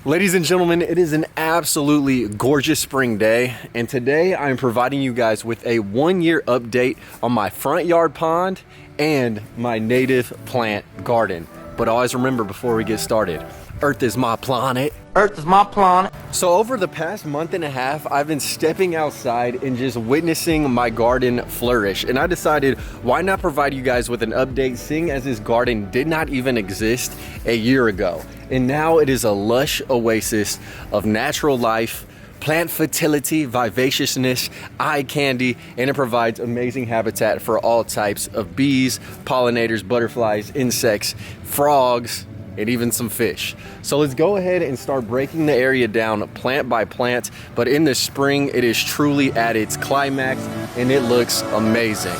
Ladies and gentlemen, it is an absolutely gorgeous spring day, and today I'm providing you guys with a 1-year update on my front yard pond and my native plant garden. But always remember, before we get started, Earth is my planet. Earth is my planet. So over the past month and a half, I've been stepping outside and just witnessing my garden flourish. And I decided, why not provide you guys with an update, seeing as this garden did not even exist a year ago. And now it is a lush oasis of natural life, plant fertility, vivaciousness, eye candy, and it provides amazing habitat for all types of bees, pollinators, butterflies, insects, frogs, and even some fish. So let's go ahead and start breaking the area down plant by plant. But in the spring, it is truly at its climax and it looks amazing.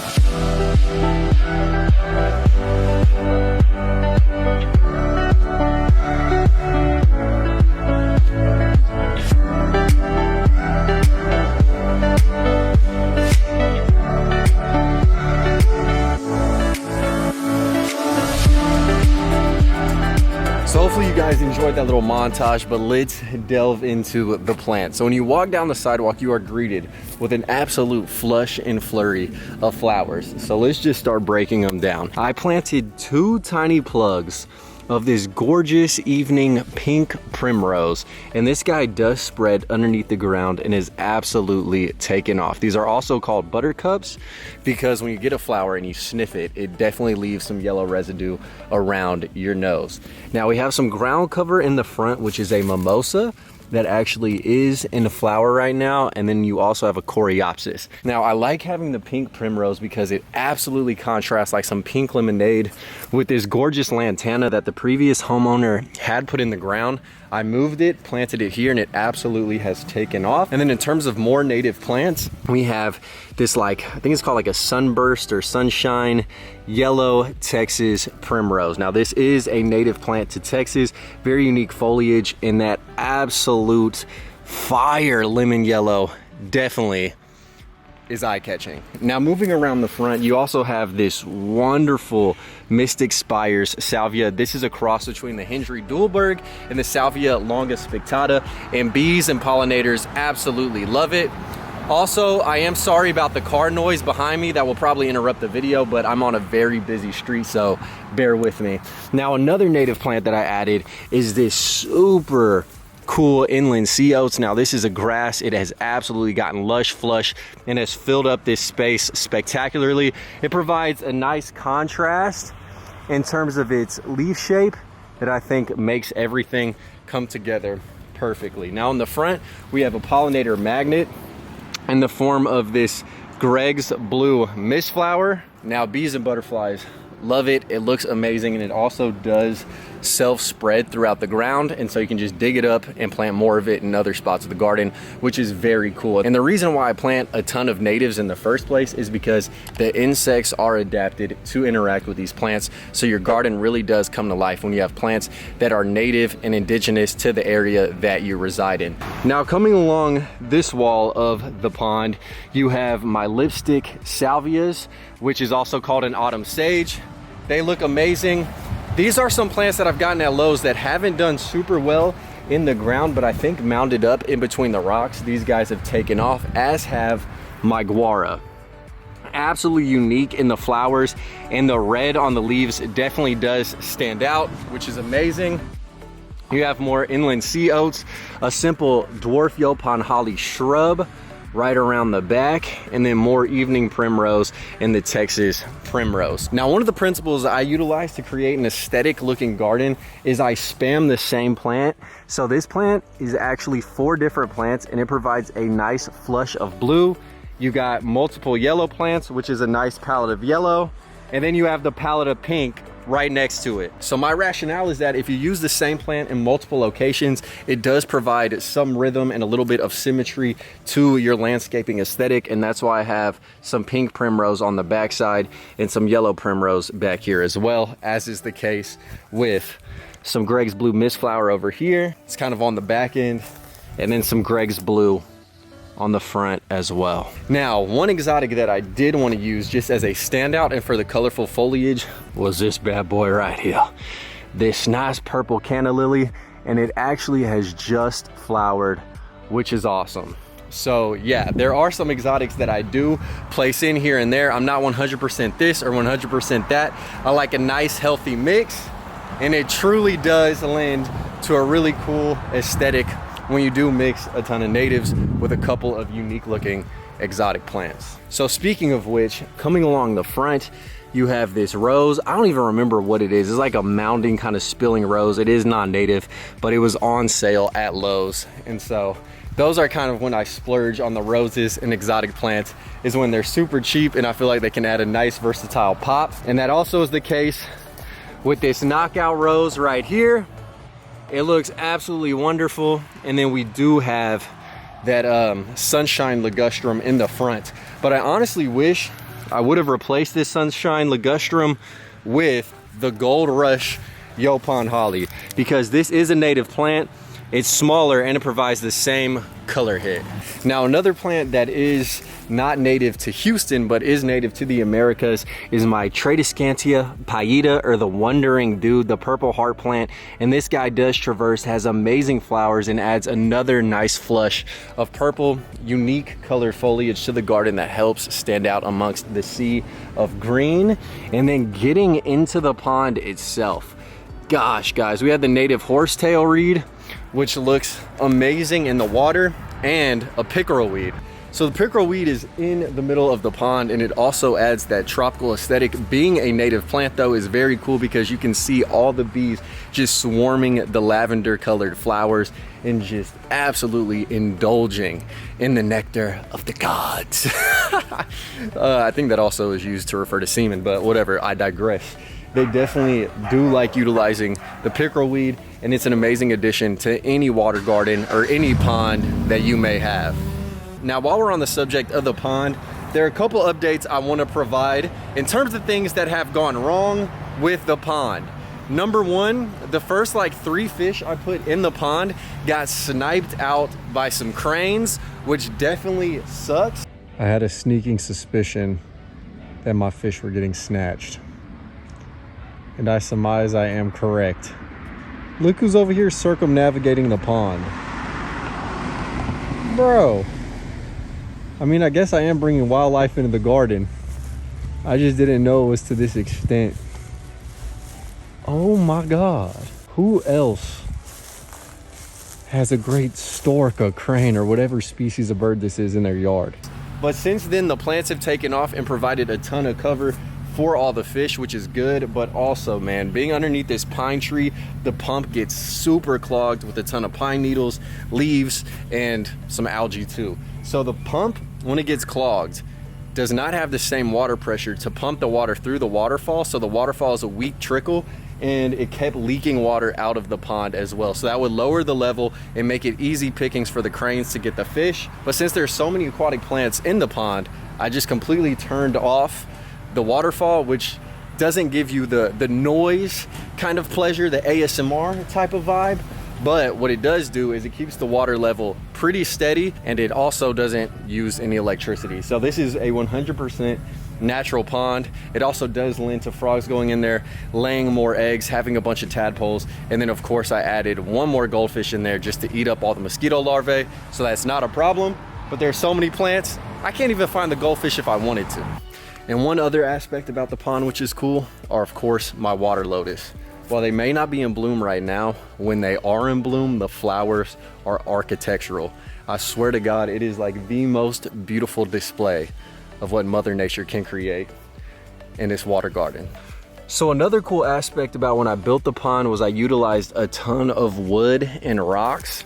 So hopefully you guys enjoyed that little montage, but let's delve into the plant. So when you walk down the sidewalk, you are greeted with an absolute flush and flurry of flowers. So let's just start breaking them down. I planted 2 tiny plugs of this gorgeous evening pink primrose, and this guy does spread underneath the ground and is absolutely taken off. These are also called buttercups because when you get a flower and you sniff it, it definitely leaves some yellow residue around your nose. Now we have some ground cover in the front, which is a mimosa that actually is in the flower right now, and then you also have a coreopsis. Now I like having the pink primrose because it absolutely contrasts like some pink lemonade with this gorgeous lantana that the previous homeowner had put in the ground. I moved it, planted it here, and it absolutely has taken off. And then in terms of more native plants, we have this, like, I think it's called like a sunburst or sunshine yellow Texas primrose. Now this is a native plant to Texas, very unique foliage, and that absolute fire lemon yellow definitely is eye-catching. Now moving around the front, you also have this wonderful Mystic Spires salvia. This is a cross between the Hendry Duelberg and the Salvia longa spictata, and bees and pollinators absolutely love it. Also, I am sorry about the car noise behind me. That will probably interrupt the video, but I'm on a very busy street, so bear with me. Now another native plant that I added is this super cool inland sea oats. Now this is a grass. It has absolutely gotten lush, flush, and has filled up this space spectacularly. It provides a nice contrast in terms of its leaf shape that I think makes everything come together perfectly. Now in the front, we have a pollinator magnet in the form of this Greg's Blue Mistflower. Now bees and butterflies love it. It looks amazing, and it also does self-spread throughout the ground, and so you can just dig it up and plant more of it in other spots of the garden, which is very cool. And the reason why I plant a ton of natives in the first place is because the insects are adapted to interact with these plants, so your garden really does come to life when you have plants that are native and indigenous to the area that you reside in. Now coming along this wall of the pond, you have my lipstick salvias, which is also called an autumn sage. They look amazing. These are some plants that I've gotten at Lowe's that haven't done super well in the ground, but I think mounded up in between the rocks, these guys have taken off, as have my guara. Absolutely unique in the flowers, and the red on the leaves definitely does stand out, which is amazing. You have more inland sea oats, a simple dwarf Yaupon holly shrub right around the back, and then more evening primrose and the Texas primrose. Now one of the principles I utilize to create an aesthetic looking garden is I spam the same plant. So this plant is actually 4 different plants, and it provides a nice flush of blue. You got multiple yellow plants, which is a nice palette of yellow, and then you have the palette of pink right next to it. So my rationale is that if you use the same plant in multiple locations, it does provide some rhythm and a little bit of symmetry to your landscaping aesthetic, and that's why I have some pink primrose on the backside and some yellow primrose back here as well, as is the case with some Greg's Blue Mistflower over here. It's kind of on the back end, and then some Greg's Blue on the front as well. Now, one exotic that I did want to use just as a standout and for the colorful foliage was this bad boy right here. This nice purple canna lily. and it actually has just flowered, which is awesome. So yeah, there are some exotics that I do place in here and there. I'm not 100% this or 100% that. I like a nice healthy mix, and it truly does lend to a really cool aesthetic when you do mix a ton of natives with a couple of unique looking exotic plants. So speaking of which, coming along the front, you have this rose. I don't even remember what it is. It's like a mounding kind of spilling rose. It is non-native, but it was on sale at Lowe's. And so those are kind of when I splurge on the roses and exotic plants, is when they're super cheap and I feel like they can add a nice versatile pop. And that also is the case with this knockout rose right here. It looks absolutely wonderful. And then we do have that sunshine ligustrum in the front. But I honestly wish I would have replaced this sunshine ligustrum with the Gold Rush Yaupon holly, because this is a native plant. It's smaller and it provides the same color hit. Now, another plant that is not native to Houston but is native to the Americas is my Tradescantia pallida, or the Wandering Dude, the purple heart plant. And this guy does traverse, has amazing flowers, and adds another nice flush of purple, unique colored foliage to the garden that helps stand out amongst the sea of green. And then getting into the pond itself, gosh guys, we have the native horsetail reed, which looks amazing in the water, and a pickerel weed. So the pickerel weed is in the middle of the pond, and it also adds that tropical aesthetic. Being a native plant though is very cool because you can see all the bees just swarming the lavender colored flowers and just absolutely indulging in the nectar of the gods. I think that also is used to refer to semen, but whatever, I digress. They definitely do like utilizing the pickerel weed, and it's an amazing addition to any water garden or any pond that you may have. Now, while we're on the subject of the pond, there are a couple updates I want to provide in terms of things that have gone wrong with the pond. Number one, the first like 3 fish I put in the pond got sniped out by some cranes, which definitely sucks. I had a sneaking suspicion that my fish were getting snatched, and I surmise I am correct. Look who's over here circumnavigating the pond. Bro. I mean, I guess I am bringing wildlife into the garden. I just didn't know it was to this extent. Oh my God. Who else has a great stork, a crane, or whatever species of bird this is in their yard? But since then, the plants have taken off and provided a ton of cover for all the fish, which is good. But also, man, being underneath this pine tree, the pump gets super clogged with a ton of pine needles, leaves, and some algae too. So the pump, when it gets clogged, does not have the same water pressure to pump the water through the waterfall. So the waterfall is a weak trickle, and it kept leaking water out of the pond as well. So that would lower the level and make it easy pickings for the cranes to get the fish. But since there's so many aquatic plants in the pond, I just completely turned off the waterfall, which doesn't give you the noise kind of pleasure, the ASMR type of vibe. But what it does do is it keeps the water level pretty steady, and it also doesn't use any electricity. So this is a 100% natural pond. It also does lend to frogs going in there, laying more eggs, having a bunch of tadpoles. And then of course I added one more goldfish in there just to eat up all the mosquito larvae. So that's not a problem, but there's so many plants, I can't even find the goldfish if I wanted to. And one other aspect about the pond which is cool are of course my water lotus. While they may not be in bloom right now, when they are in bloom, the flowers are architectural. I swear to God, it is like the most beautiful display of what Mother Nature can create in this water garden. So another cool aspect about when I built the pond was I utilized a ton of wood and rocks.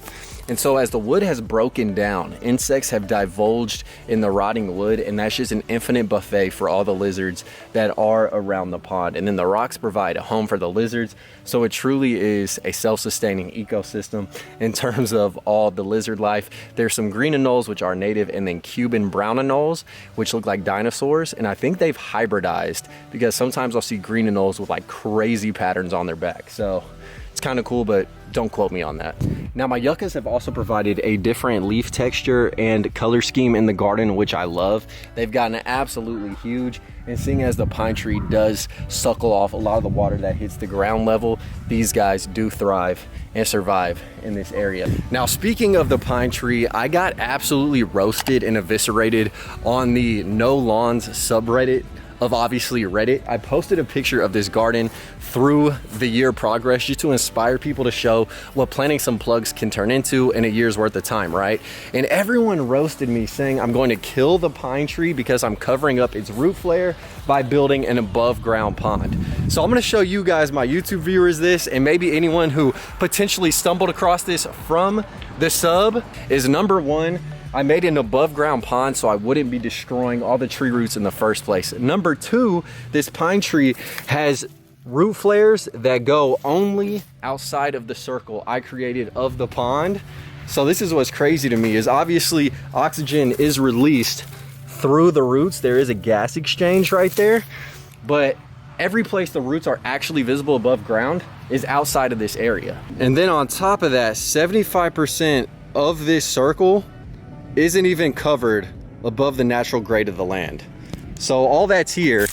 And so as the wood has broken down, insects have divulged in the rotting wood, and that's just an infinite buffet for all the lizards that are around the pond. And then the rocks provide a home for the lizards. So it truly is a self-sustaining ecosystem in terms of all the lizard life. There's some green anoles, which are native, and then Cuban brown anoles, which look like dinosaurs. And I think they've hybridized, because sometimes I'll see green anoles with like crazy patterns on their back. So it's kind of cool, but don't quote me on that. Now my yuccas have also provided a different leaf texture and color scheme in the garden, which I love. They've gotten absolutely huge, And seeing as the pine tree does suckle off a lot of the water that hits the ground level, these guys do thrive and survive in this area. Now, speaking of the pine tree, I got absolutely roasted and eviscerated on the No Lawns subreddit of obviously Reddit. I posted a picture of this garden through the year progress just to inspire people to show what planting some plugs can turn into in a year's worth of time, right? And everyone roasted me saying I'm going to kill the pine tree because I'm covering up its root flare by building an above ground pond. So I'm going to show you guys, my YouTube viewers, this, and maybe anyone who potentially stumbled across this from the sub, is number one, I made an above ground pond so I wouldn't be destroying all the tree roots in the first place. Number two, this pine tree has root flares that go only outside of the circle I created of the pond. So this is what's crazy to me, is obviously oxygen is released through the roots. There is a gas exchange right there, but every place the roots are actually visible above ground is outside of this area. And then on top of that, 75% of this circle isn't even covered above the natural grade of the land. So all that's here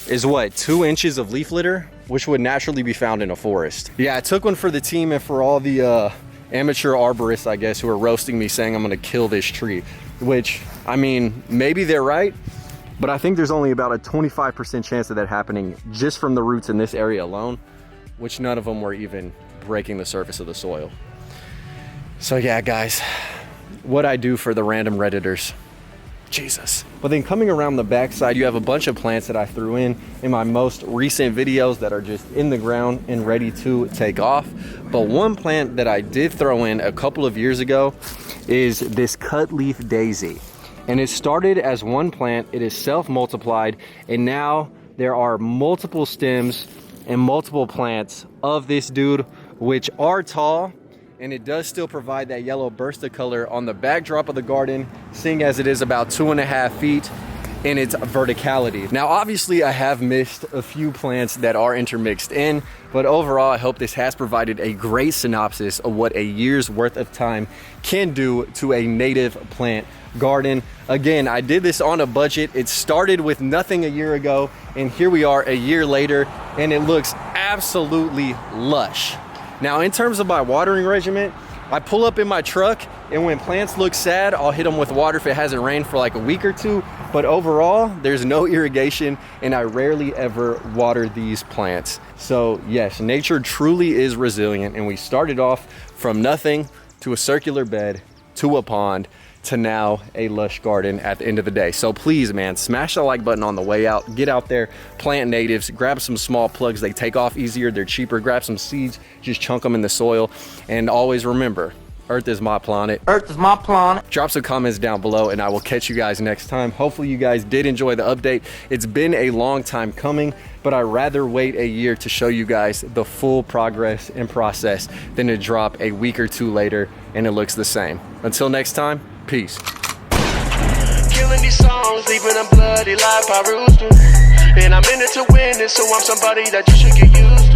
is what, 2 inches of leaf litter, which would naturally be found in a forest. Yeah, I took one for the team and for all the amateur arborists, I guess, who are roasting me saying I'm gonna kill this tree, which, I mean, maybe they're right, but I think there's only about a 25% chance of that happening just from the roots in this area alone, which none of them were even breaking the surface of the soil. So yeah, guys, what I do for the random Redditors, Jesus. But then coming around the backside, you have a bunch of plants that I threw in my most recent videos that are just in the ground and ready to take off. But one plant that I did throw in a couple of years ago is this cut leaf daisy. And it started as one plant, it is self-multiplied, and now there are multiple stems and multiple plants of this dude, which are tall, and it does still provide that yellow burst of color on the backdrop of the garden, seeing as it is about 2.5 feet in its verticality. Now, obviously I have missed a few plants that are intermixed in, but overall, I hope this has provided a great synopsis of what a year's worth of time can do to a native plant garden. Again, I did this on a budget. It started with nothing a year ago, and here we are a year later, and it looks absolutely lush. Now, in terms of my watering regimen, I pull up in my truck, and when plants look sad, I'll hit them with water if it hasn't rained for like a week or two. But overall, there's no irrigation, and I rarely ever water these plants. So yes, nature truly is resilient, and we started off from nothing to a circular bed to a pond to now a lush garden at the end of the day. So please, man, smash the like button on the way out. Get out there, plant natives, grab some small plugs. They take off easier, they're cheaper. Grab some seeds, just chunk them in the soil. And always remember, Earth is my planet. Earth is my planet. Drop some comments down below and I will catch you guys next time. Hopefully you guys did enjoy the update. It's been a long time coming, but I'd rather wait a year to show you guys the full progress and process than to drop a week or two later and it looks the same. Until next time, peace. Killing these songs, leaving them bloody like Paru's do. And I'm in it to win it, so I'm somebody that you should get used to.